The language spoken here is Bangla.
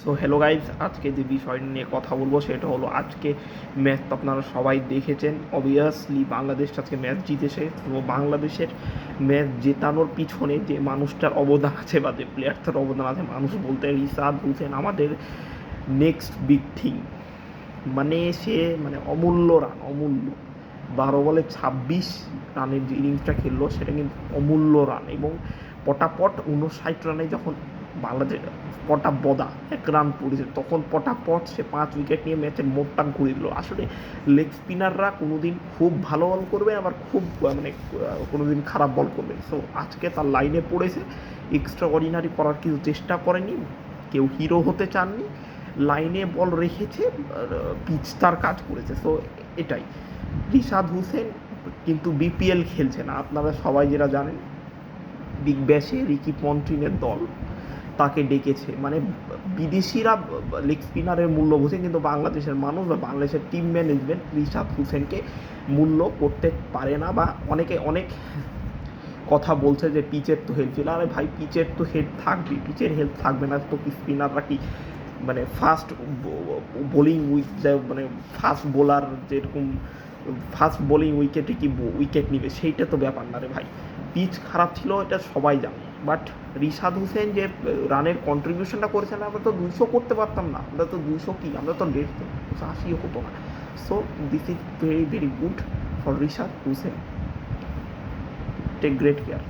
সো হ্যালো গাইজ, আজকে যে বিষয় নিয়ে কথা বলবো সেটা হলো আজকে ম্যাচ তো আপনারা সবাই দেখেছেন। অবভিয়াসলি বাংলাদেশ আজকে ম্যাচ জিতেছে। তো বাংলাদেশের ম্যাচ জেতানোর পিছনে যে মানুষটার অবদান আছে বা যে প্লেয়ারটার অবদান আছে, মানুষ বলতে রিশাদ হোসেন আমাদের নেক্সট বিগ থিং। মানে সে অমূল্য রান, অমূল্য 12 বলে 26 রানের যে ইনিংসটা খেললো সেটা কিন্তু অমূল্য রান। এবং পটাপট 59 রানে যখন বাংলাদেশ বদা 1 রান পড়েছে, তখন পটাপট সে 5 উইকেট নিয়ে ম্যাচের মোড়টা ঘুরে দিল। আসলে লেগ স্পিনাররা কোনোদিন খুব ভালো বল করবে, আবার খুব কোনোদিন খারাপ বল করবে। সো আজকে তার লাইনে পড়েছে, এক্সট্রা অর্ডিনারি করার কিছু চেষ্টা করেনি, কেউ হিরো হতে চাননি, লাইনে বল রেখেছে, পিচ তার কাজ করেছে। সো এটাই। রিশাদ হোসেন কিন্তু বিপিএল খেলছে না, আপনারা সবাই যেটা জানেন। বিগ ব্যাশে রিকি পন্টিংয়ের দল তাকে ডেকেছে, বিদেশিরা লেগ স্পিনারের মূল্য বোঝে, কিন্তু বাংলাদেশের মানুষ বা বাংলাদেশের টিম ম্যানেজমেন্ট রিশাদ হোসেনকে মূল্য করতে পারে না। বা অনেক কথা বলছে যে পিচের তো হেল্প ছিল। আরে ভাই, পিচের তো হেল্প থাকবে, পিচের হেল্প থাকবে না তো কি স্পিনাররা কি ফাস্ট বোলিং ফাস্ট বোলার যেরকম ফাস্ট বোলিং উইকেটে কি উইকেট নিবে, সেইটা তো ব্যাপার না রে ভাই। পিচ খারাপ ছিল, এটা সবাই জানে। বাট রিশাদ হোসেন যে রানের কন্ট্রিবিউশনটা করেছেন, আমরা তো 200 করতে পারতাম না। আমরা তো 200 কি, আমরা তো 180 হতো না। So this is very very good for Rishad Hossain. Take great care.